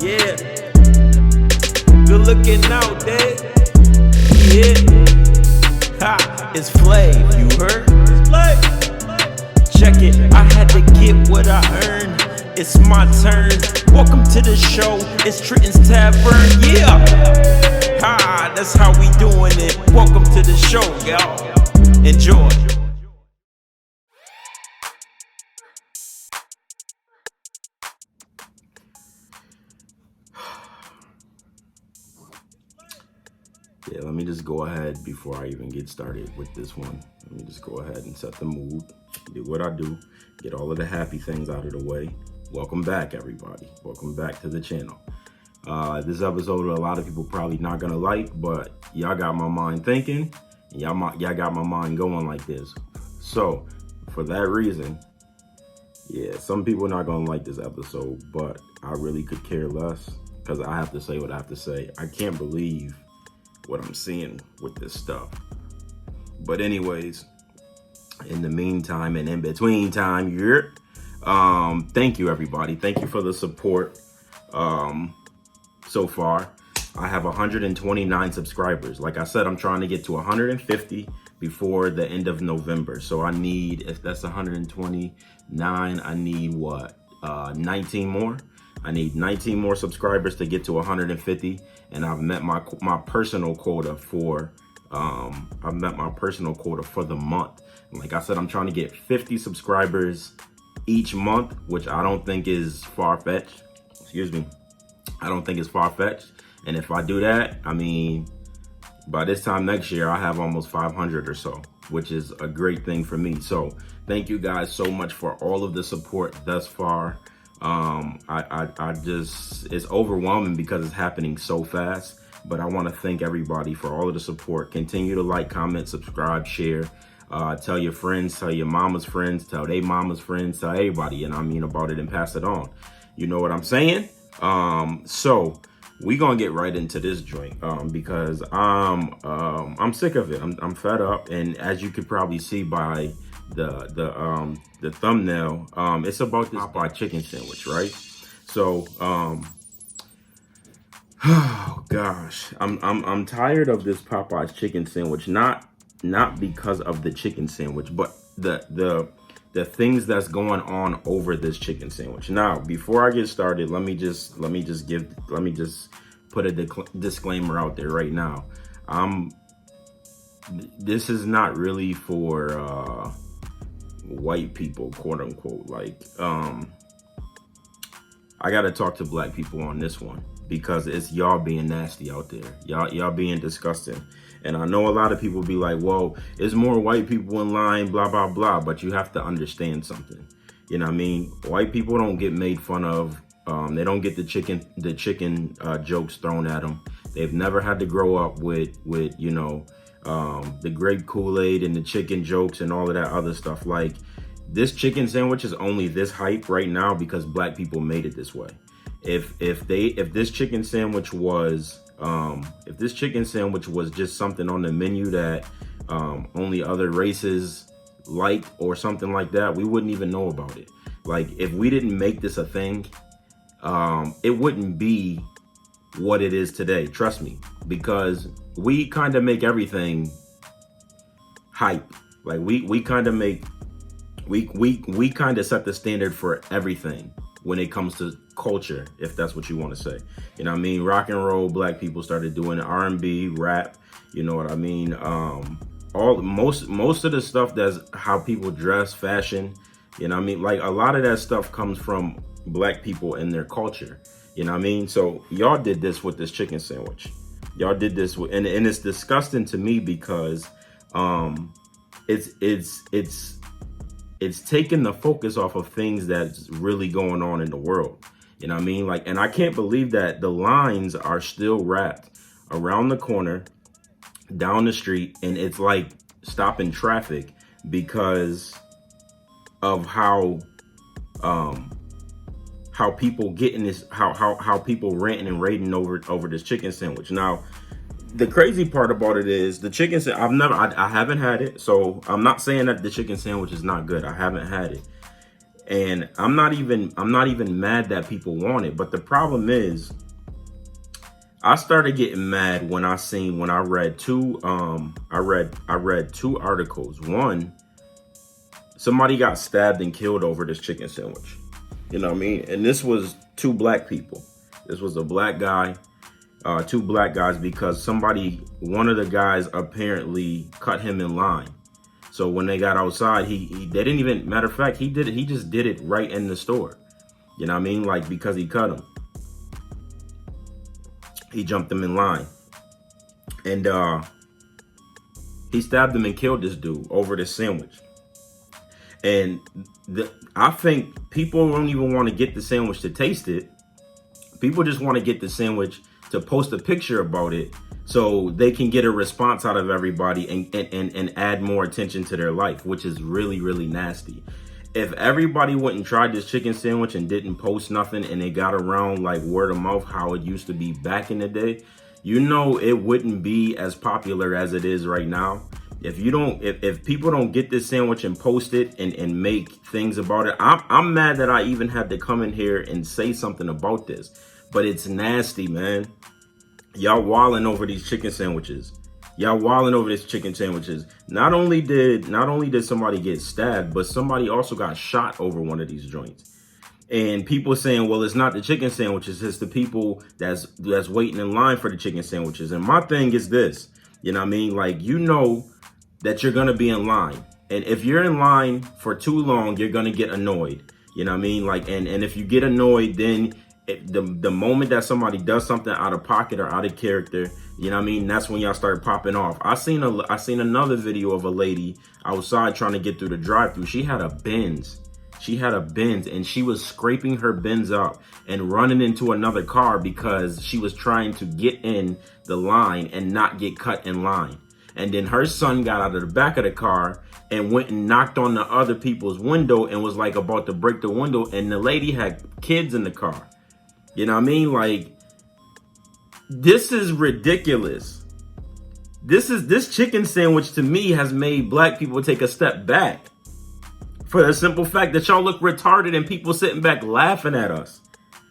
Yeah. Good looking out there. Yeah. Ha, it's Flav, you heard? It's Flav. Check it, I had to get what I earned. It's my turn. Welcome to the show. It's Trenton's Tavern. Yeah. Ha, that's how we doing it. Welcome to the show, y'all. Enjoy. Yeah, let me just go ahead before I even get started with this one. Let me just go ahead and set the mood, do what I do, get all of the happy things out of the way. Welcome back, everybody. Welcome back to the channel. This episode, a lot of people probably not gonna like, but y'all got my mind thinking, and y'all got my mind going like this. So, for that reason, yeah, some people are not gonna like this episode, but I really could care less because I have to say what I have to say. I can't believe what I'm seeing with this stuff. But anyways, in the meantime and in between time, thank you everybody. Thank you for the support. So far, I have 129 subscribers. Like I said, I'm trying to get to 150 before the end of November. So I need, if that's 129, I need what? 19 more. I need 19 more subscribers to get to 150, and I've met my personal quota for the month. And like I said, I'm trying to get 50 subscribers each month, which I don't think is far-fetched. Excuse me. I don't think it's far-fetched. And if I do that, I mean, by this time next year, I have almost 500 or so, which is a great thing for me. So thank you guys so much for all of the support thus far. I just, it's overwhelming because it's happening so fast, but I want to thank everybody for all of the support. Continue to like, comment, subscribe, share, tell your friends, tell your mama's friends, tell their mama's friends, tell everybody, and I mean about it, and pass it on. You know what I'm saying? So we gonna get right into this joint, because I'm sick of it. I'm fed up. And as you could probably see by the thumbnail, it's about this Popeye chicken sandwich, right? So oh gosh, I'm tired of this Popeye's chicken sandwich, not because of the chicken sandwich, but the things that's going on over this chicken sandwich. Now, before I get started, let me just put a disclaimer out there right now. This is not really for white people, quote unquote. Like, I gotta talk to black people on this one because it's y'all being nasty out there. Y'all being disgusting. And I know a lot of people be like, well, it's more white people in line, blah, blah, blah. But you have to understand something. You know what I mean? White people don't get made fun of. They don't get the chicken jokes thrown at them. They've never had to grow up with you know, the grape Kool-Aid and the chicken jokes and all of that other stuff. Like, this chicken sandwich is only this hype right now because black people made it this way. If this chicken sandwich was just something on the menu that only other races liked or something like that, we wouldn't even know about it. Like, if we didn't make this a thing, it wouldn't be what it is today. Trust me, because we kind of make everything hype. Like, we kind of make, we kind of set the standard for everything when it comes to culture, if that's what you want to say. You know what I mean? Rock and roll, black people started doing it. R&B, rap, you know what I mean? Most of the stuff that's how people dress, fashion, you know what I mean? Like, a lot of that stuff comes from black people and their culture. You know what I mean? So y'all did this with this chicken sandwich. Y'all did this with, and it's disgusting to me because it's taking the focus off of things that's really going on in the world. You know what I mean? Like, and I can't believe that the lines are still wrapped around the corner, down the street, and it's like stopping traffic because of how people get in this, how people ranting and raiding over this chicken sandwich. Now, the crazy part about it is the chicken sandwich, I haven't had it, so I'm not saying that the chicken sandwich is not good. I haven't had it. And I'm not even mad that people want it. But the problem is, I started getting mad when I read two articles. One, somebody got stabbed and killed over this chicken sandwich. You know what I mean? And this was two black people. This was a black guy, two black guys, because one of the guys apparently cut him in line. So when they got outside, they didn't even, matter of fact, he just did it right in the store. You know what I mean? Like, because he cut him. He jumped him in line. And he stabbed him and killed this dude over this sandwich. And I think people don't even want to get the sandwich to taste it. People just want to get the sandwich to post a picture about it so they can get a response out of everybody and add more attention to their life, which is really, really nasty. If everybody went and tried this chicken sandwich and didn't post nothing, and it got around like word of mouth how it used to be back in the day, you know, it wouldn't be as popular as it is right now. If people don't get this sandwich and post it and make things about it, I'm mad that I even had to come in here and say something about this. But it's nasty, man. Y'all wilding over these chicken sandwiches. Y'all wilding over these chicken sandwiches. Not only did somebody get stabbed, but somebody also got shot over one of these joints. And people saying, well, it's not the chicken sandwiches, it's the people that's waiting in line for the chicken sandwiches. And my thing is this, you know what I mean? Like, you know that you're gonna be in line. And if you're in line for too long, you're gonna get annoyed. You know what I mean? Like, and if you get annoyed, then the moment that somebody does something out of pocket or out of character, you know what I mean, that's when y'all start popping off. I seen another video of a lady outside trying to get through the drive-thru. She had a Benz. And she was scraping her Benz up and running into another car because she was trying to get in the line and not get cut in line. And then her son got out of the back of the car and went and knocked on the other people's window and was like about to break the window, and the lady had kids in the car. You know what I mean? Like, this is ridiculous. This chicken sandwich to me has made black people take a step back, for the simple fact that y'all look retarded and people sitting back laughing at us.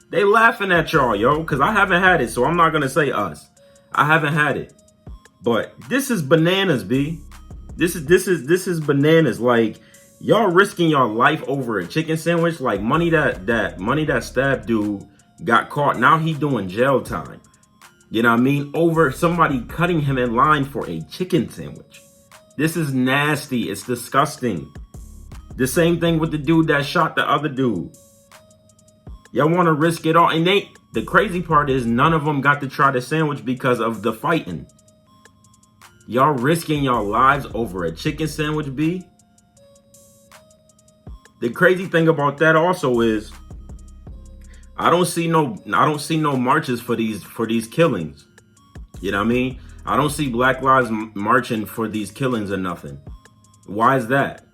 They laughing at y'all, yo, because I haven't had it, so I'm not gonna say us. I haven't had it. But this is bananas, B. This is bananas. Like, y'all risking your life over a chicken sandwich. Like, money that stabbed dude got caught. Now he doing jail time. You know what I mean? Over somebody cutting him in line for a chicken sandwich. This is nasty. It's disgusting. The same thing with the dude that shot the other dude. Y'all want to risk it all. And the crazy part is none of them got to try the sandwich because of the fighting. Y'all risking your lives over a chicken sandwich, B? The crazy thing about that also is I don't see no marches for these killings. You know what I mean? I don't see Black Lives marching for these killings or nothing. Why is that?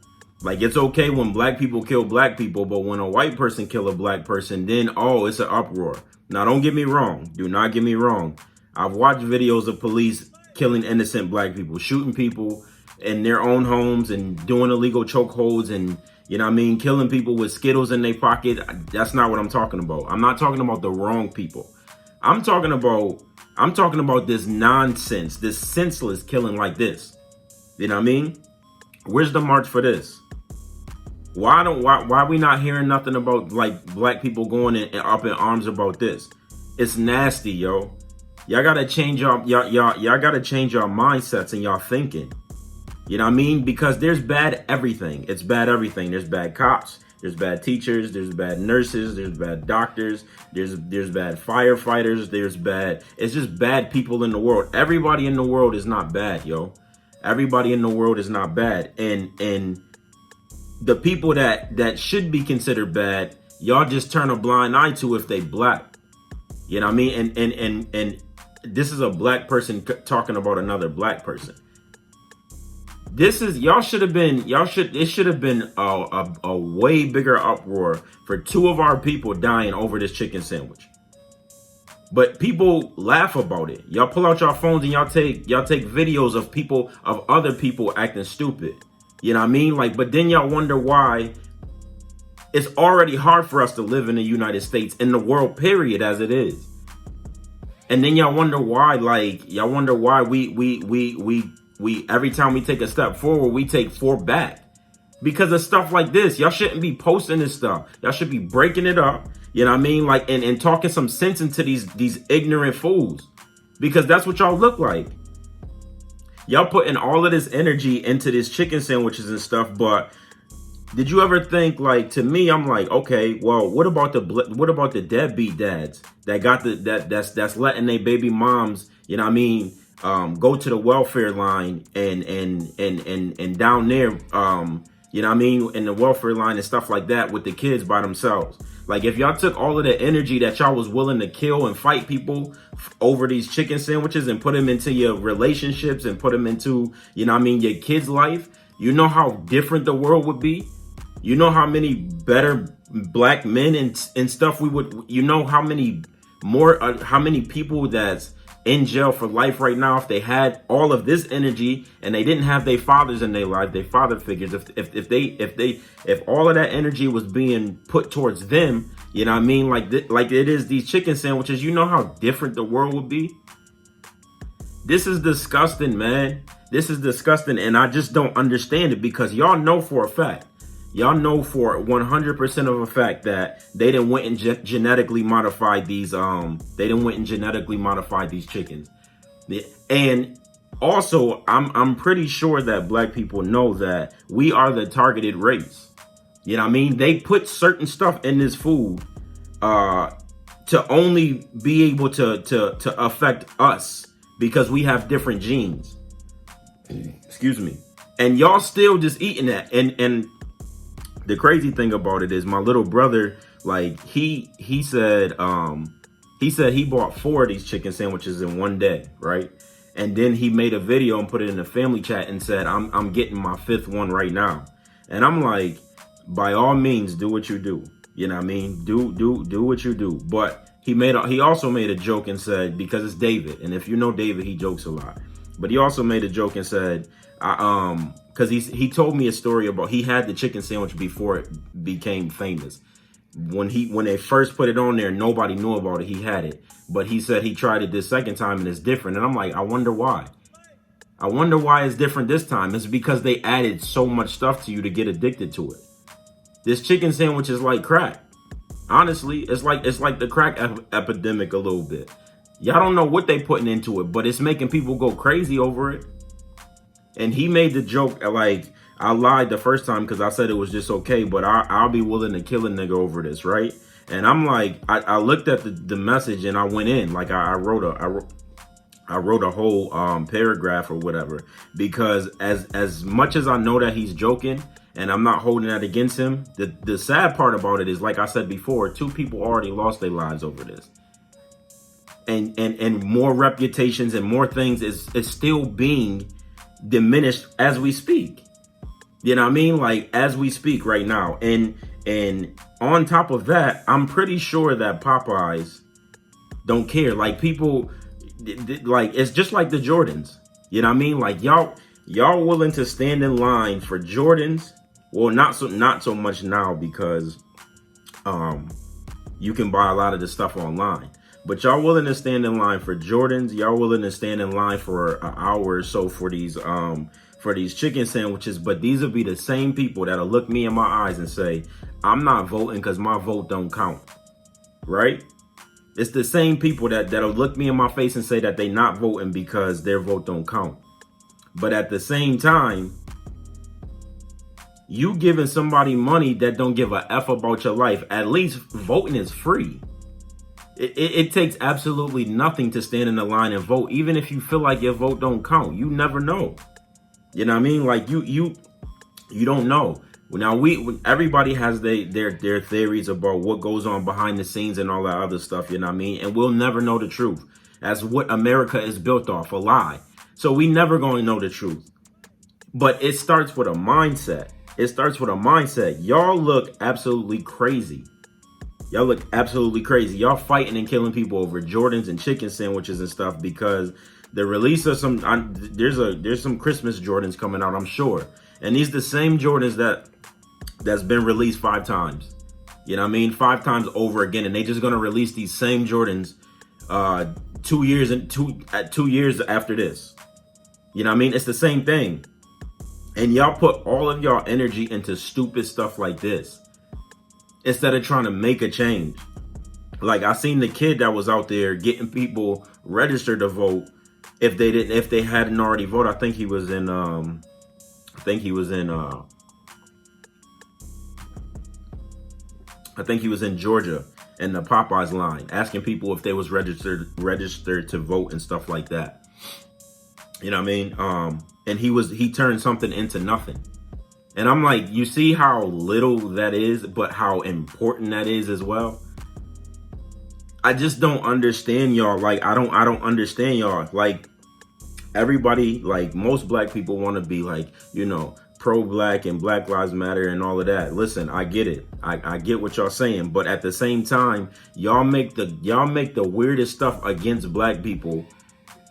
Like, it's okay when black people kill black people, but when a white person kill a black person, then, oh, it's an uproar. Now, don't get me wrong. Do not get me wrong. I've watched videos of police killing innocent black people, shooting people in their own homes and doing illegal chokeholds and, you know what I mean, killing people with Skittles in their pocket. That's not what I'm talking about. I'm not talking about the wrong people. I'm talking about this nonsense, this senseless killing like this. You know what I mean? Where's the march for this? Why are we not hearing nothing about, like, black people going up in arms about this? It's nasty, yo. Y'all gotta change y'all gotta change your mindsets and y'all thinking. You know what I mean? Because there's bad everything. It's bad everything. There's bad cops, there's bad teachers, there's bad nurses, there's bad doctors, there's bad firefighters, it's just bad people in the world. Everybody in the world is not bad, yo. Everybody in the world is not bad. And the people that should be considered bad, y'all just turn a blind eye to if they black. You know what I mean? And this is a black person talking about another black person. It should have been a way bigger uproar for two of our people dying over this chicken sandwich. But people laugh about it. Y'all pull out your phones and y'all take videos of other people acting stupid. You know what I mean? Like, but then y'all wonder why It's already hard for us to live in the United States, in the world, period, as it is. And then y'all wonder why, we every time we take a step forward, we take 4 back. Because of stuff like this. Y'all shouldn't be posting this stuff. Y'all should be breaking it up. You know what I mean? Like, and talking some sense into these ignorant fools. Because that's what y'all look like. Y'all putting all of this energy into this chicken sandwiches and stuff, but did you ever think, like, to me, I'm like, okay, well, what about the deadbeat dads that got that's letting their baby moms, you know what I mean, go to the welfare line and down there, you know what I mean, in the welfare line and stuff like that with the kids by themselves. Like, if y'all took all of the energy that y'all was willing to kill and fight people over these chicken sandwiches and put them into your relationships and put them into, you know what I mean, your kids' life, you know how different the world would be? You know how many better black men and stuff we would, you know how many more, how many people that's in jail for life right now if they had all of this energy and they didn't have their fathers in their life, their father figures. If all of that energy was being put towards them, you know what I mean, like it is these chicken sandwiches, you know how different the world would be. This is disgusting, man. This is disgusting, and I just don't understand it because y'all know for a fact. Y'all know for 100% of a fact that they didn't went and genetically modified these chickens. And also, I'm pretty sure that black people know that we are the targeted race. You know what I mean? They put certain stuff in this food to only be able to affect us because we have different genes. Excuse me. And y'all still just eating that. And the crazy thing about it is my little brother, like he said he bought 4 of these chicken sandwiches in one day, right? And then he made a video and put it in the family chat and said, I'm getting my 5th one right now. And I'm like, by all means, do what you do. You know what I mean? Do what you do. But he also made a joke and said, because it's David, and if you know David, he jokes a lot. But he also made a joke and said, because he told me a story about he had the chicken sandwich before it became famous. When they first put it on there, nobody knew about it. He had it, but he said he tried it this second time and it's different. And I'm like, I wonder why. I wonder why it's different this time. It's because they added so much stuff to you to get addicted to it. This chicken sandwich is like crack. Honestly, it's like the crack epidemic a little bit. Y'all don't know what they putting into it, but it's making people go crazy over it. And he made the joke, like, I lied the first time because I said it was just okay, but I'll be willing to kill a nigga over this, right? And I'm like, I looked at the message and I went in, like I wrote a whole paragraph or whatever, because as much as I know that he's joking and I'm not holding that against him, the sad part about it is, like I said before, 2 people already lost their lives over this. And more reputations and more things is still being diminished as we speak. You know what I mean? Like, as we speak right now. And on top of that, I'm pretty sure that Popeyes don't care. Like, people, like, it's just like the Jordans. You know what I mean? Like, y'all willing to stand in line for Jordans. Well, not so much now because you can buy a lot of the stuff online. But y'all willing to stand in line for Jordans. Y'all willing to stand in line for an hour or so for these chicken sandwiches. But these will be the same people that'll look me in my eyes and say, I'm not voting because my vote don't count. Right? It's the same people that'll look me in my face and say that they not voting because their vote don't count. But at the same time, you giving somebody money that don't give a F about your life. At least voting is free. It takes absolutely nothing to stand in the line and vote, even if you feel like your vote don't count. You never know. You know what I mean? Like, you don't know. Now, everybody has their theories about what goes on behind the scenes and all that other stuff, you know what I mean? And we'll never know the truth. That's what America is built off, a lie. So we never going to know the truth. But it starts with a mindset. It starts with a mindset. Y'all look absolutely crazy. Y'all look absolutely crazy. Y'all fighting and killing people over Jordans and chicken sandwiches and stuff because the release of there's some Christmas Jordans coming out, I'm sure. And these the same Jordans that's been released 5 times. You know what I mean? 5 times over again, and they just gonna release these same Jordans 2 years and 2 years after this. You know what I mean? It's the same thing. And y'all put all of y'all energy into stupid stuff like this instead of trying to make a change. Like, I seen the kid that was out there getting people registered to vote if they hadn't already voted. I think he was in Georgia in the Popeyes line, asking people if they was registered to vote and stuff like that. You know what I mean? And he turned something into nothing. And I'm like, you see how little that is, but how important that is as well. I just don't understand y'all. Like, I don't understand y'all. Like, everybody, like, most black people want to be like, you know, pro-black and Black Lives Matter and all of that. Listen, I get it. I get what y'all saying, but at the same time, y'all make the weirdest stuff against black people.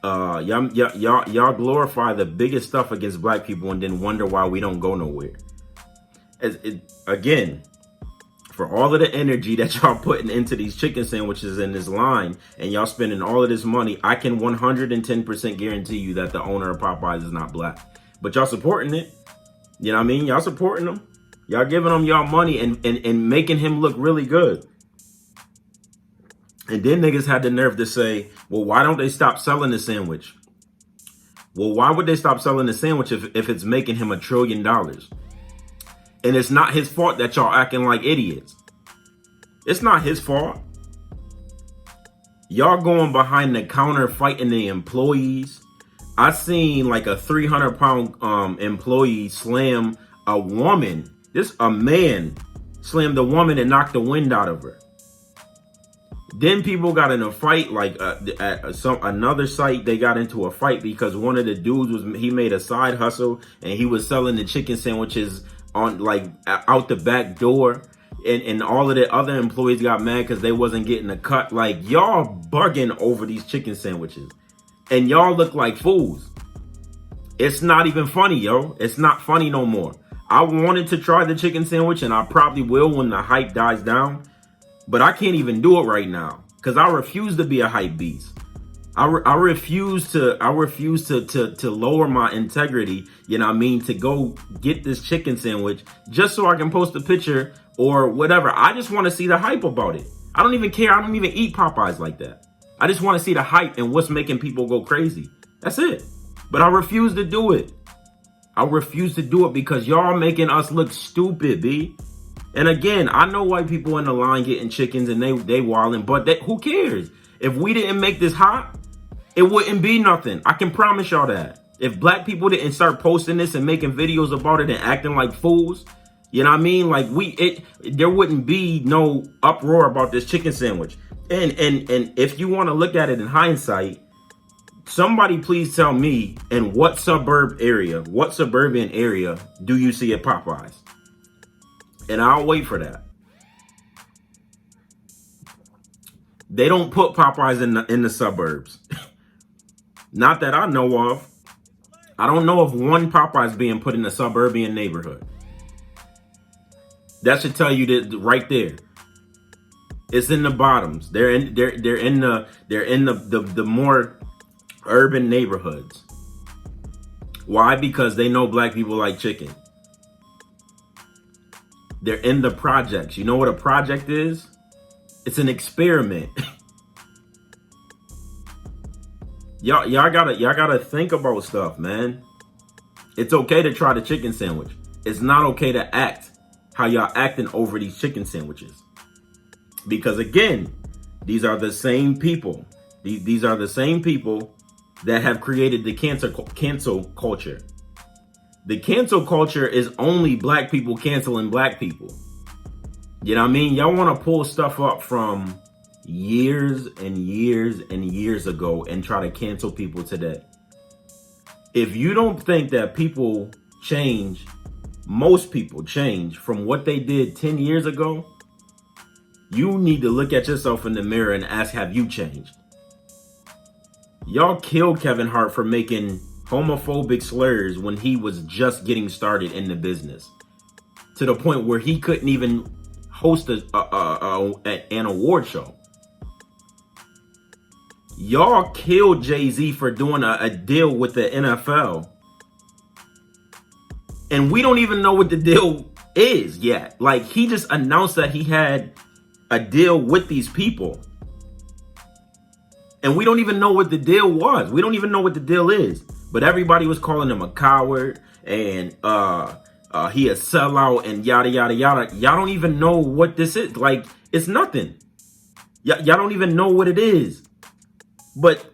Y'all glorify the biggest stuff against black people and then wonder why we don't go nowhere. Again, for all of the energy that y'all putting into these chicken sandwiches in this line, and y'all spending all of this money, I can 110% guarantee you that the owner of Popeyes is not black. But y'all supporting it. You know what I mean? Y'all supporting him. Y'all giving him y'all money and making him look really good. And then niggas had the nerve to say, well, why don't they stop selling the sandwich? Well, why would they stop selling the sandwich if it's making him $1 trillion? And it's not his fault that y'all acting like idiots. It's not his fault. Y'all going behind the counter fighting the employees. I seen like a 300-pound employee slam a woman. A man slammed a woman and knocked the wind out of her. Then people got in a fight, like at another site. They got into a fight because one of the dudes he made a side hustle and he was selling the chicken sandwiches on like out the back door, and all of the other employees got mad because they wasn't getting a cut. Like, y'all bugging over these chicken sandwiches, and y'all look like fools. It's not even funny, yo. It's not funny no more. I wanted to try the chicken sandwich, and I probably will when the hype dies down. But I can't even do it right now because I refuse to be a hype beast. I refuse to lower my integrity, you know what I mean, to go get this chicken sandwich just so I can post a picture or whatever. I just want to see the hype about it. I don't even care. I don't even eat Popeyes like that. I just want to see the hype and what's making people go crazy. That's it. But I refuse to do it. I refuse to do it because y'all making us look stupid, B. And again, I know white people in the line getting chickens and they wilding, but who cares? If we didn't make this hot, it wouldn't be nothing. I can promise y'all that. If black people didn't start posting this and making videos about it and acting like fools, you know what I mean? Like there wouldn't be no uproar about this chicken sandwich. And if you want to look at it in hindsight, somebody please tell me in what suburban area do you see a Popeyes? And I'll wait for that. They don't put Popeyes in the suburbs. Not that I know of. I don't know of one Popeyes being put in a suburban neighborhood. That should tell you that right there. It's in the bottoms. They're in the more urban neighborhoods. Why? Because they know black people like chicken. They're in the projects. You know what a project is? It's an experiment. Y'all gotta think about stuff, man. It's okay to try the chicken sandwich. It's not okay to act how y'all acting over these chicken sandwiches. Because again, these are the same people. These are the same people that have created the cancel culture. The cancel culture is only black people canceling black people. You know what I mean? Y'all want to pull stuff up from years and years and years ago and try to cancel people today. If you don't think that people change, most people change from what they did 10 years ago, you need to look at yourself in the mirror and ask, have you changed? Y'all killed Kevin Hart for making homophobic slurs when he was just getting started in the business, to the point where he couldn't even host an award show. Y'all killed Jay-Z for doing a deal with the NFL. And we don't even know what the deal is yet. Like, he just announced that he had a deal with these people. And we don't even know what the deal was. We don't even know what the deal is. But everybody was calling him a coward and he a sellout and yada, yada, yada. Y'all don't even know what this is. Like, it's nothing. Y'all don't even know what it is. But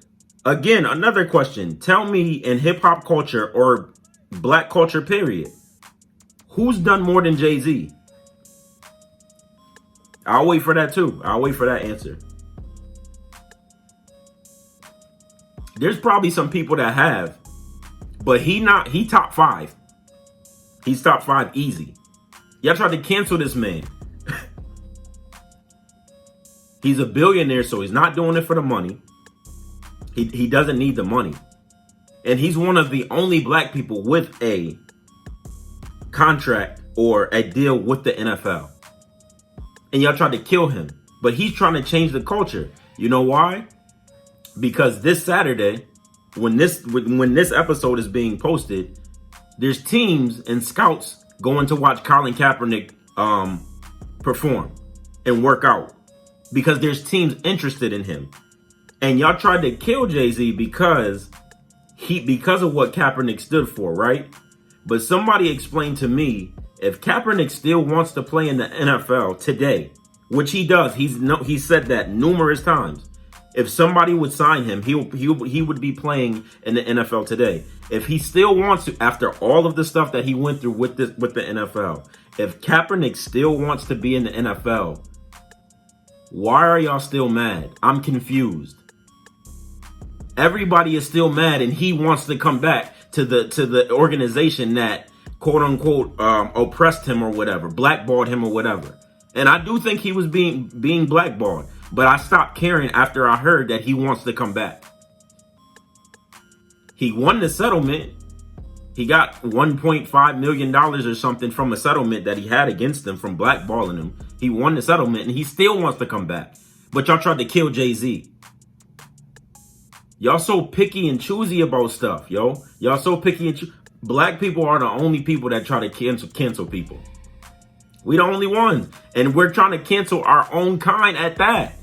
again, another question. Tell me, in hip hop culture or black culture, period, who's done more than Jay-Z? I'll wait for that too. I'll wait for that answer. There's probably some people that have, but he top 5. He's top 5 easy. Y'all tried to cancel this man. He's a billionaire, so he's not doing it for the money. He doesn't need the money. And he's one of the only black people with a contract or a deal with the NFL. And y'all tried to kill him. But he's trying to change the culture. You know why? Because this Saturday, when this episode is being posted, there's teams and scouts going to watch Colin Kaepernick perform and work out. Because there's teams interested in him. And y'all tried to kill Jay-Z because of what Kaepernick stood for, right? But somebody explained to me, if Kaepernick still wants to play in the NFL today, which he does, he said that numerous times. If somebody would sign him, he would be playing in the NFL today. If he still wants to, after all of the stuff that he went through with the NFL, if Kaepernick still wants to be in the NFL, why are y'all still mad? I'm confused. Everybody is still mad, and he wants to come back to the organization that quote unquote oppressed him or whatever, blackballed him or whatever. And I do think he was being blackballed, but I stopped caring after I heard that he wants to come back. He won the settlement. He got $1.5 million or something from a settlement that he had against him from blackballing him. He won the settlement, and he still wants to come back. But y'all tried to kill Jay-Z. Y'all so picky and choosy about stuff, yo. Y'all so picky and choosy. Black people are the only people that try to cancel people. We the only ones. And we're trying to cancel our own kind at that.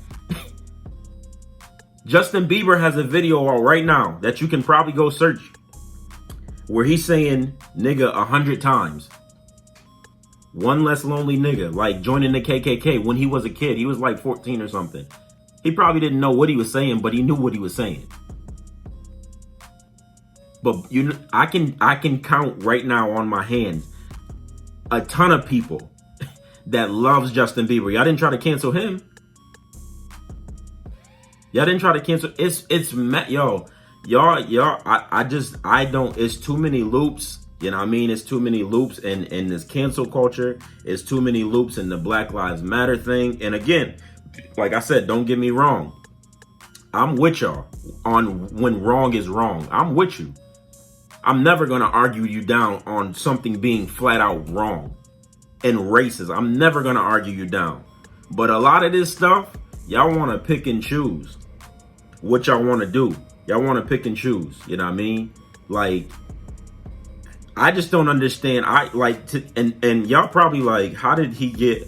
Justin Bieber has a video out right now that you can probably go search, where he's saying nigga 100 times. One less lonely nigga, like joining the KKK when he was a kid. He was like 14 or something. He probably didn't know what he was saying, but he knew what he was saying. But I can count right now on my hands a ton of people that loves Justin Bieber. Y'all didn't try to cancel him. Y'all didn't try to cancel. I don't. It's too many loops. You know what I mean? It's too many loops in this cancel culture. It's too many loops in the Black Lives Matter thing. And again, like I said, don't get me wrong. I'm with y'all on when wrong is wrong. I'm with you. I'm never going to argue you down on something being flat out wrong and racist. I'm never going to argue you down. But a lot of this stuff, y'all want to pick and choose what y'all want to do. Y'all want to pick and choose. You know what I mean? Like, I just don't understand. And y'all probably like, how did he get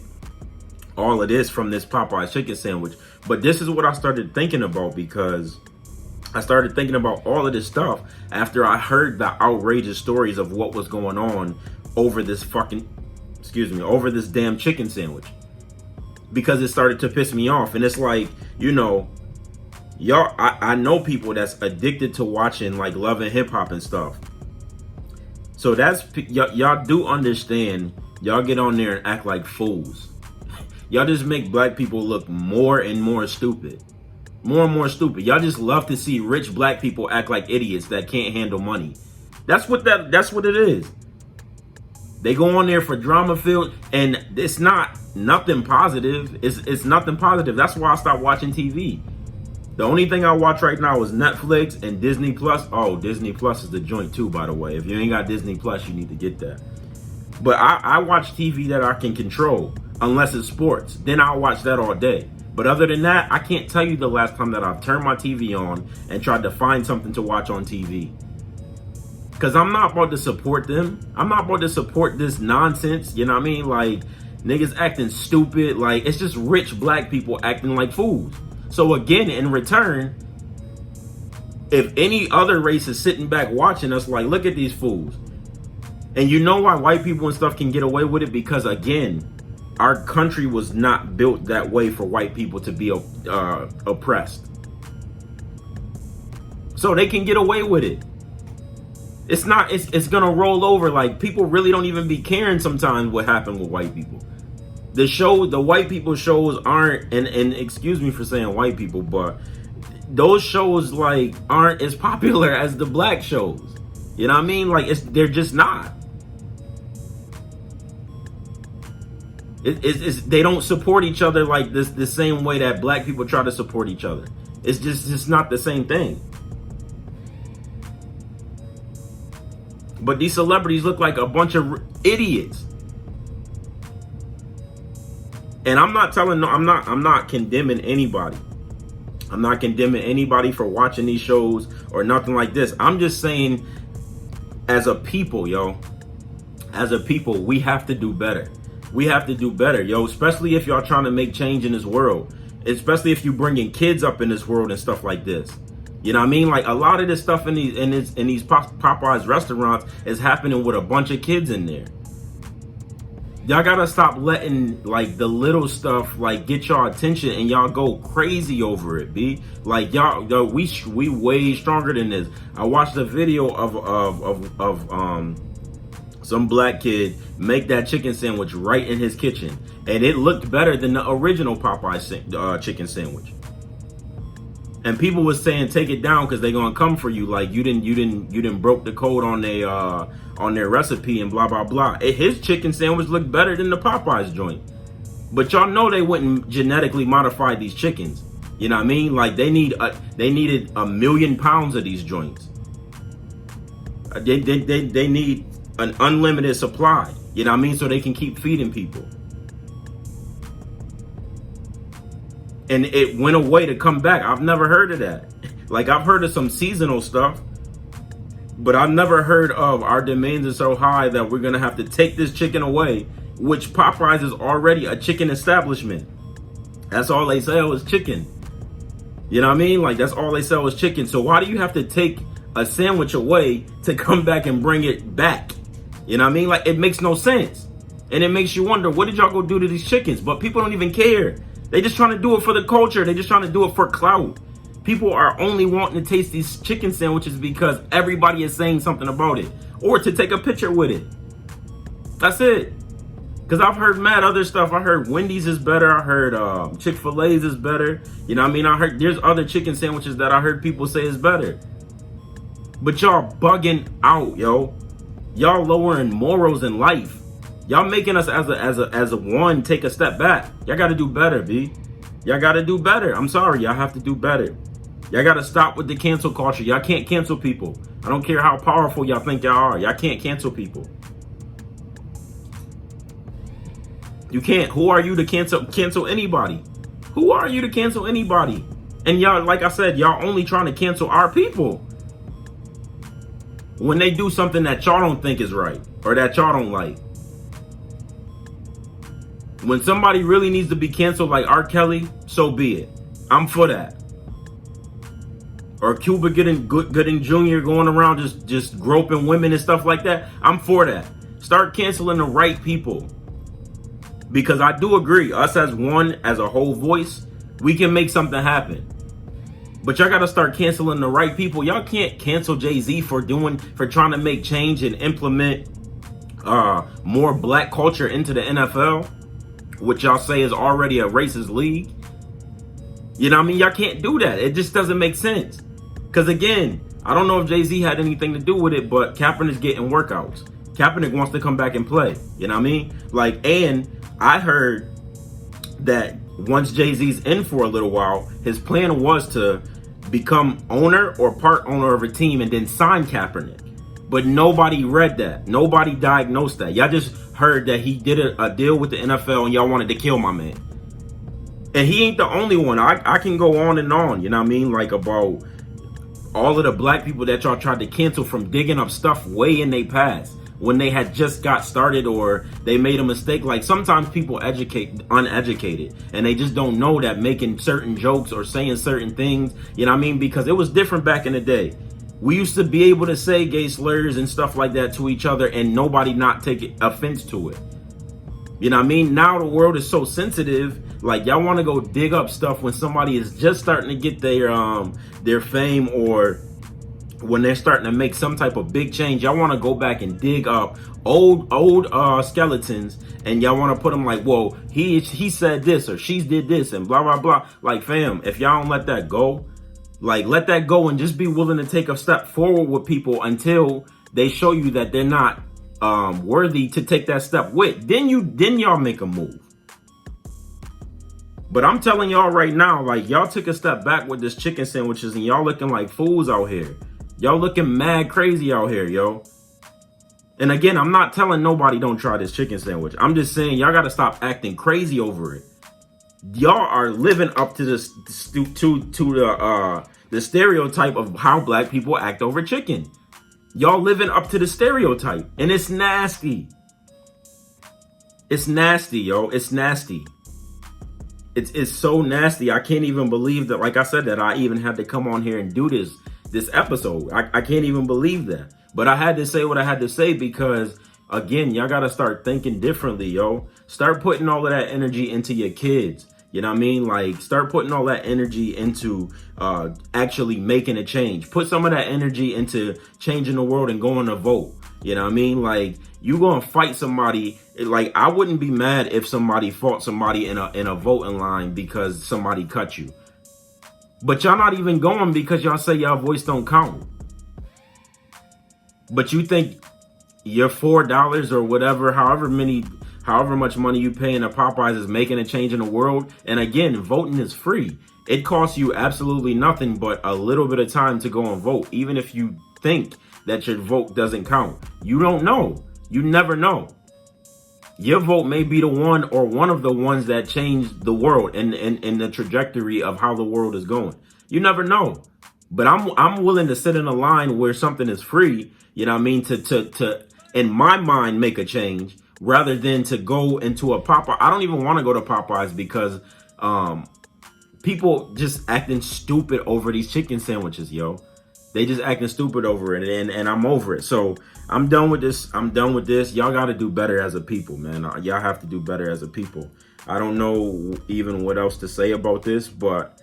all of this from this Popeye's chicken sandwich? But this is what I started thinking about, because I started thinking about all of this stuff after I heard the outrageous stories of what was going on over this over this damn chicken sandwich. Because it started to piss me off. And it's like, y'all, I know people that's addicted to watching like Love and Hip Hop and stuff. So y'all do understand. Y'all get on there and act like fools. Y'all just make black people look more and more stupid. More and more stupid. Y'all just love to see rich black people act like idiots that can't handle money. That's what it is. They go on there for drama filled, and it's nothing positive. It's nothing positive. That's why I stopped watching TV. The only thing I watch right now is Netflix and Disney Plus. Oh, Disney Plus is the joint too, by the way. If you ain't got Disney Plus, you need to get that. But I watch TV that I can control. unless it's sports. Then I'll watch that all day. But other than that, I can't tell you the last time that I've turned my TV on and tried to find something to watch on TV. Because I'm not about to support them. I'm not about to support this nonsense. You know what I mean? Like, niggas acting stupid. Like, it's just rich black people acting like fools. So again, in return, if any other race is sitting back watching us like, look at these fools. And you know why white people and stuff can get away with it? Because again, our country was not built that way for white people to be oppressed. So they can get away with it. It's not, it's gonna roll over. Like, people really don't even be caring sometimes what happened with white people. The white people shows aren't, and excuse me for saying white people, but those shows like aren't as popular as the black shows. You know what I mean? Like, they're just not. They don't support each other like this, the same way that black people try to support each other. It's just not the same thing. But these celebrities look like a bunch of idiots. And I'm not condemning anybody. I'm not condemning anybody for watching these shows or nothing like this. I'm just saying, as a people, as a people, we have to do better. We have to do better, especially if y'all trying to make change in this world, especially if you bringing kids up in this world and stuff like this. You know what I mean? Like, a lot of this stuff in these Popeyes restaurants is happening with a bunch of kids in there. Y'all gotta stop letting like the little stuff like get y'all attention and y'all go crazy over it, B. Like, y'all, we way stronger than this. I watched a video of some black kid make that chicken sandwich right in his kitchen, and it looked better than the original Popeyes chicken sandwich. And people was saying take it down because they're gonna come for you. Like, you didn't broke the code on their recipe and blah blah blah. His chicken sandwich looked better than the Popeyes joint. But y'all know they wouldn't genetically modify these chickens. You know what I mean? Like, they needed 1 million pounds of these joints. They need an unlimited supply. You know what I mean? So they can keep feeding people. And it went away to come back. I've never heard of that. Like, I've heard of some seasonal stuff, but I've never heard of our demands are so high that we're going to have to take this chicken away, which Popeyes is already a chicken establishment. That's all they sell is chicken. You know what I mean? Like, that's all they sell is chicken. So why do you have to take a sandwich away to come back and bring it back? You know what I mean? Like, it makes no sense. And it makes you wonder, what did y'all go do to these chickens? But people don't even care. They just trying to do it for the culture. They just trying to do it for clout. People are only wanting to taste these chicken sandwiches because everybody is saying something about it, or to take a picture with it. That's it. Because I've heard mad other stuff. I heard Wendy's is better. I heard Chick-fil-A's is better. You know what I mean? I heard there's other chicken sandwiches that I heard people say is better. But y'all bugging out, yo. Y'all lowering morals in life. Y'all making us as a one take a step back. Y'all got to do better, B. Y'all got to do better. I'm sorry, y'all have to do better. Y'all got to stop with the cancel culture. Y'all can't cancel people. I don't care how powerful y'all think y'all are. Y'all can't cancel people. You can't. Who are you to cancel anybody? Who are you to cancel anybody? And y'all, like I said, y'all only trying to cancel our people when they do something that y'all don't think is right or that y'all don't like. When somebody really needs to be canceled, like R. Kelly, so be it. I'm for that. Or Cuba Gooding Jr. going around just groping women and stuff like that. I'm for that. Start canceling the right people. Because I do agree, us as one, as a whole voice, we can make something happen. But y'all gotta start canceling the right people. Y'all can't cancel Jay-Z for trying to make change and implement more black culture into the NFL, which y'all say is already a racist league. You know what I mean? Y'all can't do that. It just doesn't make sense. Because again, I don't know if Jay-Z had anything to do with it, but Kaepernick's getting workouts. Kaepernick wants to come back and play. You know what I mean? Like, and I heard that once Jay-Z's in for a little while, his plan was to become owner or part owner of a team and then sign Kaepernick. But nobody read that. Nobody diagnosed that. Y'all just heard that he did a deal with the NFL and y'all wanted to kill my man. And he ain't the only one. I can go on and on, you know what I mean? Like about all of the black people that y'all tried to cancel from digging up stuff way in their past when they had just got started or they made a mistake. Like sometimes people uneducated and they just don't know that making certain jokes or saying certain things, you know what I mean? Because it was different back in the day. We used to be able to say gay slurs and stuff like that to each other and nobody not take offense to it. You know what I mean? Now the world is so sensitive. Like y'all want to go dig up stuff when somebody is just starting to get their fame, or when they're starting to make some type of big change. Y'all want to go back and dig up old skeletons, and y'all want to put them like, whoa, he said this or she did this and blah blah blah. Like fam, if y'all don't let that go, like let that go and just be willing to take a step forward with people until they show you that they're not worthy to take that step with, then y'all make a move. But I'm telling y'all right now, like y'all took a step back with this chicken sandwiches and y'all looking like fools out here. Y'all looking mad crazy out here, yo. And again, I'm not telling nobody don't try this chicken sandwich. I'm just saying y'all gotta stop acting crazy over it. Y'all are living up to this the stereotype of how black people act over chicken. Y'all living up to the stereotype, and it's nasty. It's nasty, yo. It's nasty. It's so nasty. I can't even believe that, like I said, that I even had to come on here and do this episode. I can't even believe that. But I had to say what I had to say because, again, y'all got to start thinking differently, yo. Start putting all of that energy into your kids. You know what I mean? Like, start putting all that energy into actually making a change. Put some of that energy into changing the world and going to vote. You know what I mean? Like, you going to fight somebody. Like, I wouldn't be mad if somebody fought somebody in a voting line because somebody cut you. But y'all not even going because y'all say y'all voice don't count. But you think your $4 or whatever, however much money you pay in a Popeyes is making a change in the world. And again, voting is free. It costs you absolutely nothing but a little bit of time to go and vote. Even if you think that your vote doesn't count, you don't know. You never know. Your vote may be the one or one of the ones that change the world and the trajectory of how the world is going. You never know. But I'm willing to sit in a line where something is free, you know what I mean, to in my mind make a change, rather than to go into a Popeye. I don't even want to go to Popeyes because people just acting stupid over these chicken sandwiches, yo. They just acting stupid over it, and I'm over it. So I'm done with this. I'm done with this. Y'all got to do better as a people, man. Y'all have to do better as a people. I don't know even what else to say about this, but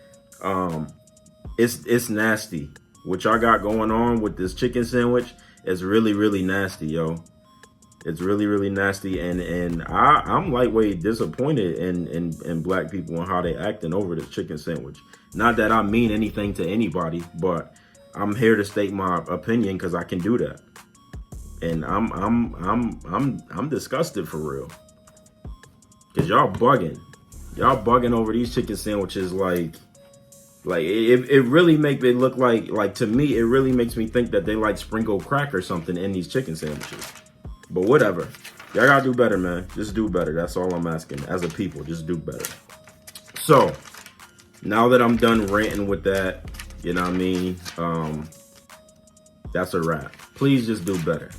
it's nasty. What y'all got going on with this chicken sandwich is really, really nasty, yo. It's really, really nasty, and I'm lightweight disappointed in black people and how they acting over this chicken sandwich. Not that I mean anything to anybody, but I'm here to state my opinion because I can do that. And I'm disgusted for real. Cause y'all bugging over these chicken sandwiches like it really make it look like to me it really makes me think that they like sprinkled crack or something in these chicken sandwiches. But whatever. Y'all gotta do better, man. Just do better. That's all I'm asking. As a people, just do better. So, now that I'm done ranting with that, you know what I mean? That's a wrap. Please just do better.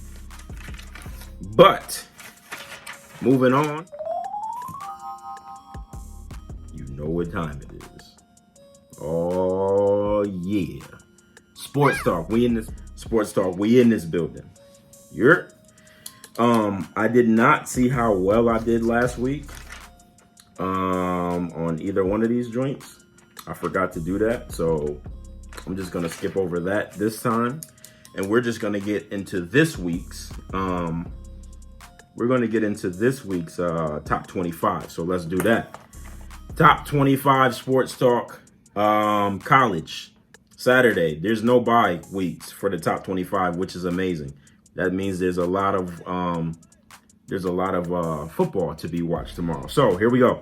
But, moving on. You know what time it is. Oh, yeah. Sports Talk. We in this building. You're... I did not see how well I did last week on either one of these joints. I forgot to do that, so I'm just gonna skip over that this time, and we're just gonna get into this week's top 25. So let's do that. Top 25 Sports Talk. College Saturday. There's no bye weeks for the top 25, which is amazing. That means there's a lot of football to be watched tomorrow. So here we go.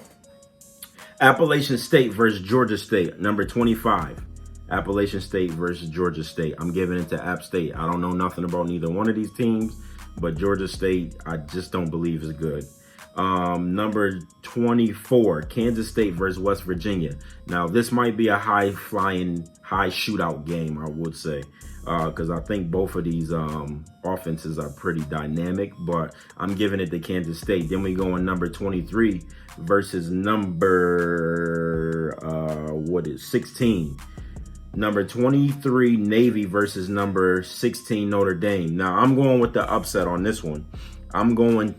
Appalachian State versus Georgia State, number 25. Appalachian State versus Georgia State. I'm giving it to App State. I don't know nothing about neither one of these teams, but Georgia State, I just don't believe is good. Number 24, Kansas State versus West Virginia. Now, this might be a high-flying, high shootout game, I would say, because I think both of these offenses are pretty dynamic, but I'm giving it to Kansas State. Then we go on number 23 versus number, 16. Number 23, Navy versus number 16, Notre Dame. Now, I'm going with the upset on this one. I'm going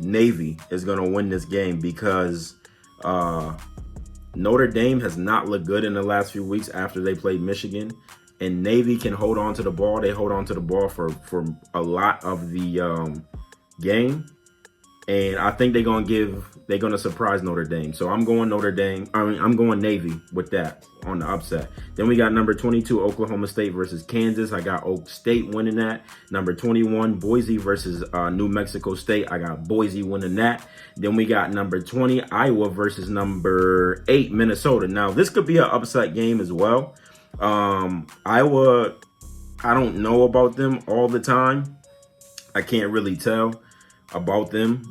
Navy is going to win this game because Notre Dame has not looked good in the last few weeks after they played Michigan. And Navy can hold on to the ball. They hold on to the ball for a lot of the game. And I think they're going to surprise Notre Dame. So I'm going Notre Dame. I'm going Navy with that on the upset. Then we got number 22, Oklahoma State versus Kansas. I got Oak State winning that. Number 21, Boise versus New Mexico State. I got Boise winning that. Then we got number 20, Iowa versus number 8, Minnesota. Now, this could be an upset game as well. Iowa, I don't know about them all the time. I can't really tell about them.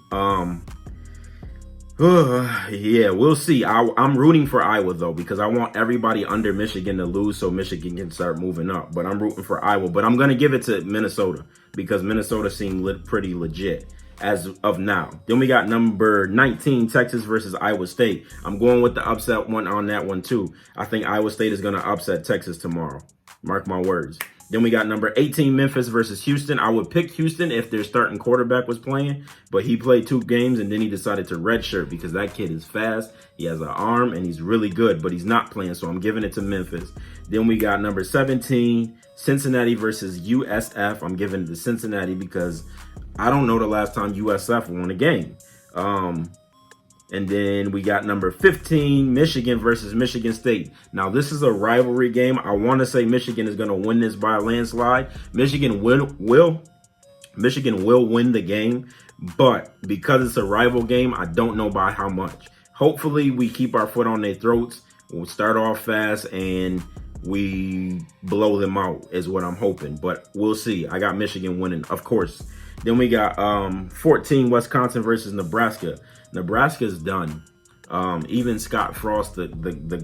Yeah, we'll see. I'm rooting for Iowa though, because I want everybody under Michigan to lose so Michigan can start moving up. But I'm rooting for Iowa. But I'm going to give it to Minnesota because Minnesota seemed pretty legit as of now. Then we got number 19, Texas versus Iowa State. I'm going with the upset one on that one too. I think Iowa State is going to upset Texas tomorrow. Mark my words. Then we got number 18, Memphis versus Houston. I would pick Houston if their starting quarterback was playing, but he played 2 games and then he decided to redshirt because that kid is fast. He has an arm and he's really good, but he's not playing, so I'm giving it to Memphis. Then we got number 17, Cincinnati versus USF. I'm giving it to Cincinnati because I don't know the last time USF won a game. And then we got number 15, Michigan versus Michigan State. Now, this is a rivalry game. I want to say Michigan is going to win this by a landslide. Michigan will win the game, but because it's a rival game, I don't know by how much. Hopefully, we keep our foot on their throats. We'll start off fast and we blow them out is what I'm hoping, but we'll see. I got Michigan winning, of course. Then we got 14, Wisconsin versus Nebraska. Nebraska's done. Even Scott Frost, the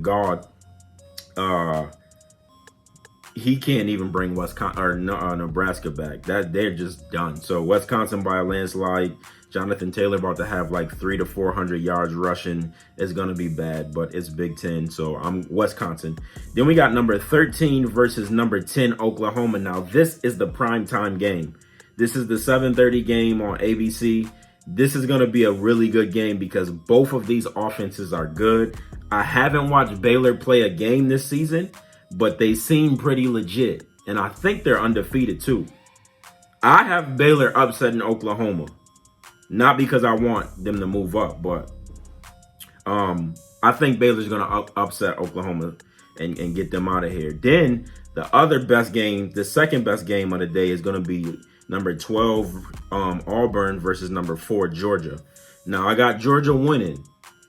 god, he can't even bring Nebraska back. They're just done. So Wisconsin by a landslide. Jonathan Taylor about to have like 300 to 400 yards rushing. It's gonna be bad, but it's Big Ten, so I'm Wisconsin. Then we got number 13 versus number 10, Oklahoma. Now this is the primetime game. This is the 7:30 game on ABC. This is going to be a really good game because both of these offenses are good. I haven't watched Baylor play a game this season, but they seem pretty legit. And I think they're undefeated too. I have Baylor upsetting Oklahoma. Not because I want them to move up, but I think Baylor's going to upset Oklahoma and get them out of here. Then the other best game, the second best game of the day is going to be number 12, Auburn versus number 4, Georgia. Now, I got Georgia winning,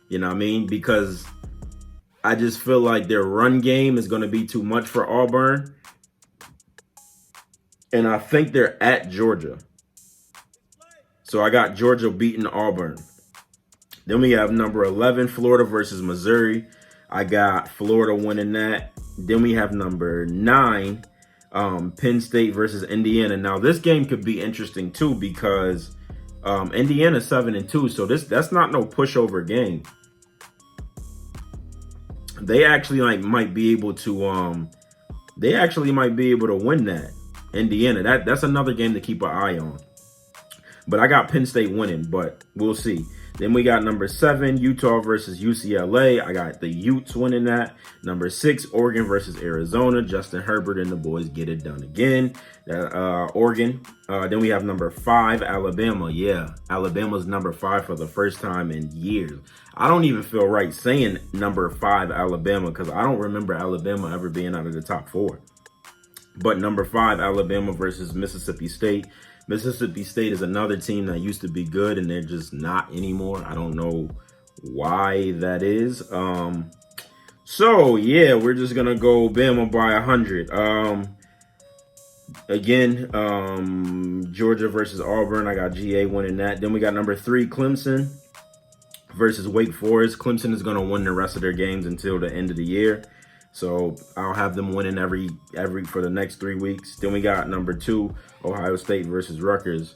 you know what I mean? Because I just feel like their run game is going to be too much for Auburn. And I think they're at Georgia. So I got Georgia beating Auburn. Then we have number 11, Florida versus Missouri. I got Florida winning that. Then we have number 9, Penn State versus Indiana. Now this game could be interesting too because Indiana's 7-2, so that's not no pushover game. They actually might be able to win that. Indiana. That's another game to keep an eye on. But I got Penn State winning, but we'll see. Then we got number 7, Utah versus UCLA. I got the Utes winning that. Number 6, Oregon versus Arizona. Justin Herbert and the boys get it done again. Oregon. Then we have number 5, Alabama. Yeah, Alabama's number 5 for the first time in years. I don't even feel right saying number 5, Alabama, because I don't remember Alabama ever being out of the top 4. But number 5, Alabama versus Mississippi State. Mississippi State is another team that used to be good, and they're just not anymore. I don't know why that is. So yeah, we're just gonna go Bama by 100. Again, Georgia versus Auburn. I got GA winning that. Then we got number 3, Clemson versus Wake Forest. Clemson is going to win the rest of their games until the end of the year. So I'll have them winning every for the next 3 weeks. Then we got number 2, Ohio State versus Rutgers.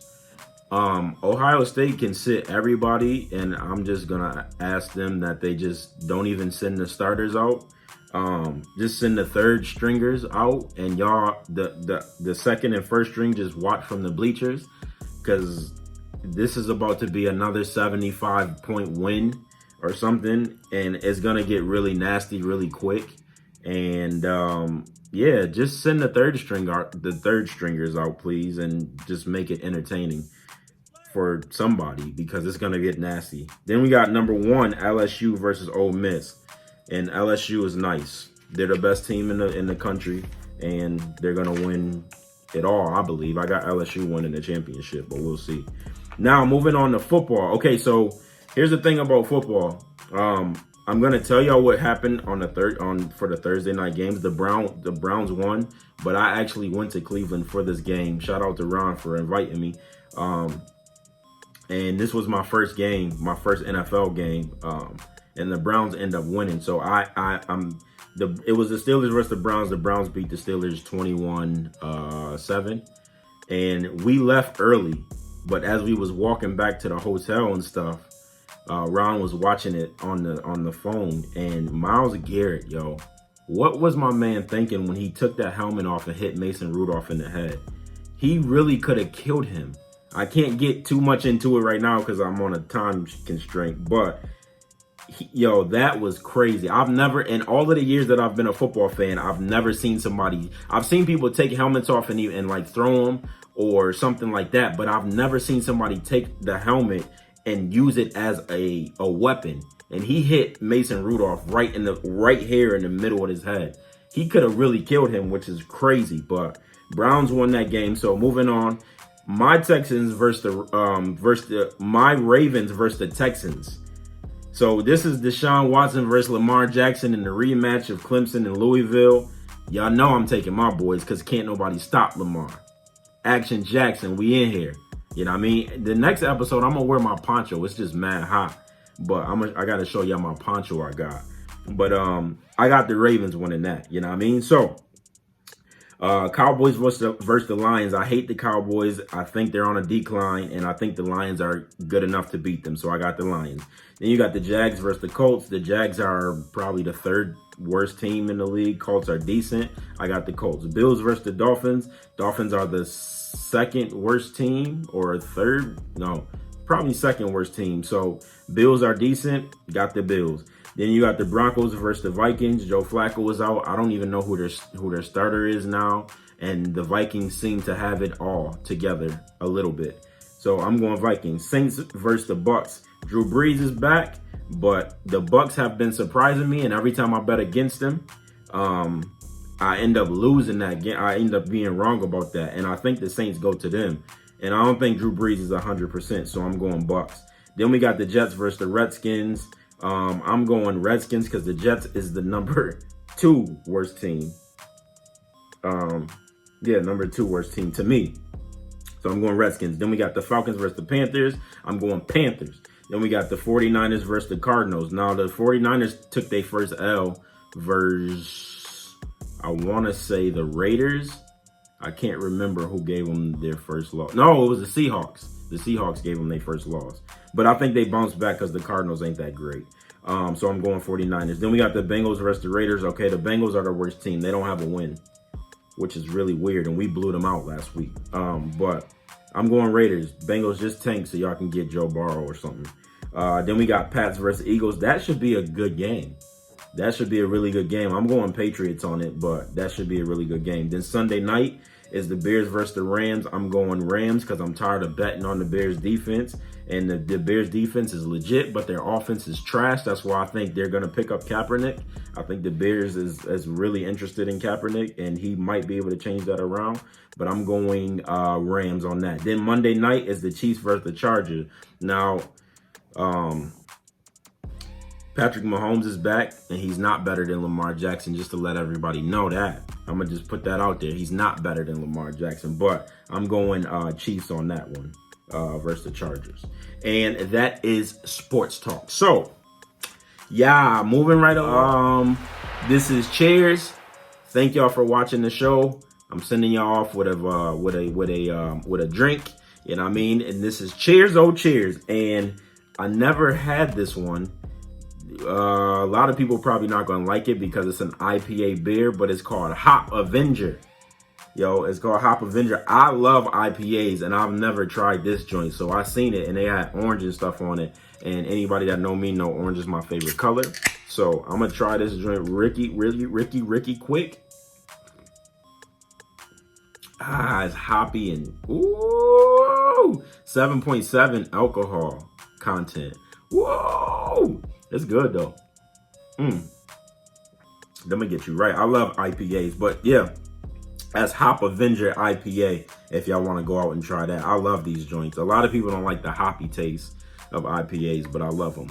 Ohio State can sit everybody, and I'm just gonna ask them that they just don't even send the starters out. Just send the third stringers out, and y'all the second and first string just watch from the bleachers, because this is about to be another 75-point win or something, and it's gonna get really nasty really quick. And yeah, just send the third stringers out, please, and just make it entertaining for somebody, because it's gonna get nasty. Then we got number 1, LSU versus Ole Miss, and LSU is nice. They're the best team in the country, and they're gonna win it all, I believe. I got LSU winning the championship, but we'll see. Now moving on to football. Okay, so here's the thing about football. I'm gonna tell y'all what happened for the Thursday night games. The Browns won, but I actually went to Cleveland for this game. Shout out to Ron for inviting me. And this was my first game, my first NFL game, and the Browns end up winning. So it was the Steelers versus the Browns. The Browns beat the Steelers 21-7, and we left early. But as we was walking back to the hotel and stuff, Ron was watching it on the phone, and Myles Garrett, yo, what was my man thinking when he took that helmet off and hit Mason Rudolph in the head? He really could have killed him. I can't get too much into it right now because I'm on a time constraint, but yo, that was crazy. I've never, in all of the years that I've been a football fan, I've never seen I've seen people take helmets off and like throw them or something like that, but I've never seen somebody take the helmet and use it as a weapon. And he hit Mason Rudolph right here in the middle of his head. He could have really killed him, which is crazy, but Browns won that game. So moving on. My Texans my Ravens versus the Texans. So this is Deshaun Watson versus Lamar Jackson in the rematch of Clemson and Louisville. Y'all know I'm taking my boys because can't nobody stop Lamar. Action Jackson, we in here. You know what I mean? The next episode, I'm gonna wear my poncho. It's just mad hot, but I gotta show y'all my poncho I got. But I got the Ravens winning that. You know what I mean? So. Cowboys versus the Lions. I hate the Cowboys. I think they're on a decline, and I think the Lions are good enough to beat them. So I got the Lions. Then you got the Jags versus the Colts. The Jags are probably the 3rd worst team in the league. Colts are decent. I got the Colts. Bills versus the Dolphins. Dolphins are the 2nd worst team, or 3rd? No, probably 2nd worst team. So Bills are decent. Got the Bills. Then you got the Broncos versus the Vikings. Joe Flacco was out. I don't even know who their starter is now. And the Vikings seem to have it all together a little bit. So I'm going Vikings. Saints versus the Bucks. Drew Brees is back, but the Bucks have been surprising me. And every time I bet against them, I end up losing that game. I end up being wrong about that. And I think the Saints go to them. And I don't think Drew Brees is 100%. So I'm going Bucks. Then we got the Jets versus the Redskins. I'm going Redskins because the Jets is the number 2 worst team. Number 2 worst team to me. So I'm going Redskins. Then we got the Falcons versus the Panthers. I'm going Panthers. Then we got the 49ers versus the Cardinals. Now the 49ers took their first L versus, I want to say, the Raiders. I can't remember who gave them their first loss. No, it was the Seahawks. The Seahawks gave them their first loss. But I think they bounced back because the Cardinals ain't that great. So I'm going 49ers. Then we got the Bengals versus the Raiders. Okay, the Bengals are the worst team. They don't have a win, which is really weird. And we blew them out last week. But I'm going Raiders. Bengals just tank so y'all can get Joe Burrow or something. Then we got Pats versus Eagles. That should be a good game. That should be a really good game. I'm going Patriots on it, but that should be a really good game. Then Sunday night is the Bears versus the Rams. I'm going Rams because I'm tired of betting on the Bears defense. And the Bears defense is legit, but their offense is trash. That's why I think they're going to pick up Kaepernick. I think the Bears is really interested in Kaepernick, and he might be able to change that around. But I'm going Rams on that. Then Monday night is the Chiefs versus the Chargers. Now, Patrick Mahomes is back, and he's not better than Lamar Jackson, just to let everybody know that. I'm going to just put that out there. He's not better than Lamar Jackson, but I'm going Chiefs on that one versus the Chargers. And that is Sports Talk. So, yeah, moving right along. This is Cheers. Thank y'all for watching the show. I'm sending y'all off with a drink. You know what I mean? And this is Cheers, oh Cheers. And I never had this one. A lot of people probably not gonna like it because it's an IPA beer, but it's called Hop Avenger. Yo, it's called Hop Avenger. I love IPAs, and I've never tried this joint, so I seen it, and they had orange and stuff on it. And anybody that know me know orange is my favorite color. So I'm gonna try this joint, Ricky quick. It's hoppy and ooh, 7.7 alcohol content. Whoa. It's good though. Let me get you right. I love IPAs, but yeah, that's Hop Avenger IPA. If y'all want to go out and try that, I love these joints. A lot of people don't like the hoppy taste of IPAs, but I love them.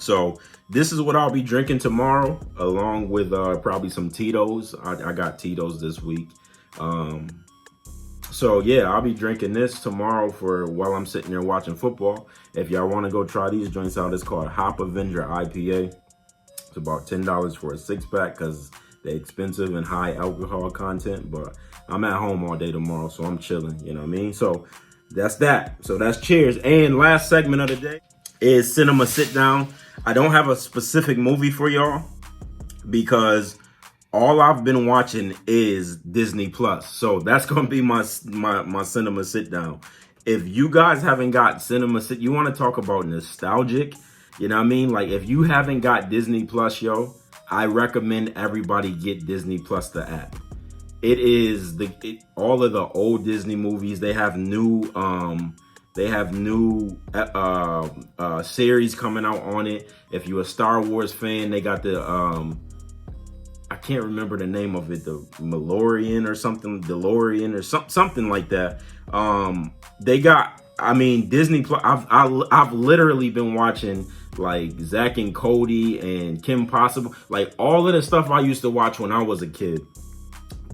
So this is what I'll be drinking tomorrow, along with probably some Tito's. I got Tito's this week. So yeah, I'll be drinking this tomorrow for while I'm sitting there watching football. If y'all want to go try these joints out, it's called Hop Avenger IPA. It's about $10 for a 6-pack because they're expensive and high alcohol content. But I'm at home all day tomorrow, so I'm chilling. You know what I mean? So that's that. So that's Cheers. And last segment of the day is Cinema Sit Down. I don't have a specific movie for y'all because all I've been watching is Disney Plus. So that's going to be my Cinema Sit Down. If you guys haven't got you want to talk about nostalgic, you know what I mean? Like if you haven't got Disney Plus, yo, I recommend everybody get Disney Plus, the app. It is all of the old Disney movies. They have new series coming out on it. If you're a Star Wars fan, they got the I can't remember the name of it, the DeLorean or something like that. They got, I mean, Disney Plus. I've literally been watching like Zack and Cody and Kim Possible, like all of the stuff I used to watch when I was a kid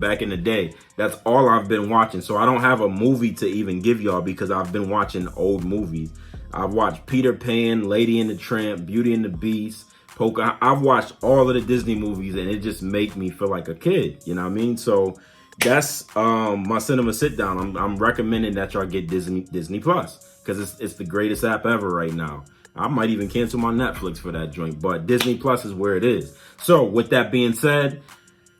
back in the day. That's all I've been watching. So I don't have a movie to even give y'all because I've been watching old movies. I've watched Peter Pan, Lady and the Tramp, Beauty and the Beast, I've watched all of the Disney movies and it just make me feel like a kid. You know what I mean? So that's my Cinema Sit Down. I'm recommending that y'all get Disney Plus because it's the greatest app ever right now. I might even cancel my Netflix for that joint, but Disney Plus is where it is. So with that being said,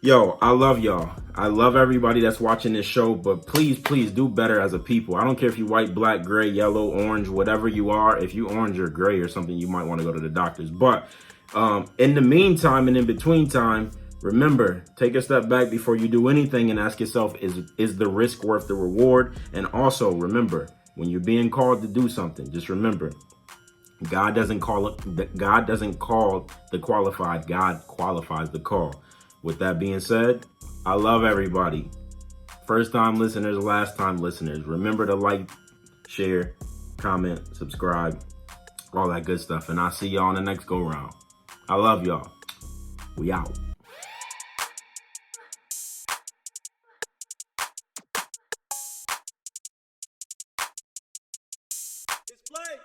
yo, I love y'all. I love everybody that's watching this show, but please do better as a people. I don't care if you white, black, gray, yellow, orange, whatever you are. If you orange or gray or something, you might want to go to the doctors. But in the meantime and in between time, remember, take a step back before you do anything and ask yourself, is the risk worth the reward? And also remember, when you're being called to do something, just remember, God doesn't call the qualified, God qualifies the call. With that being said, I love everybody. First time listeners, last time listeners. Remember to like, share, comment, subscribe, all that good stuff. And I'll see y'all on the next go round. I love y'all. We out. It's play.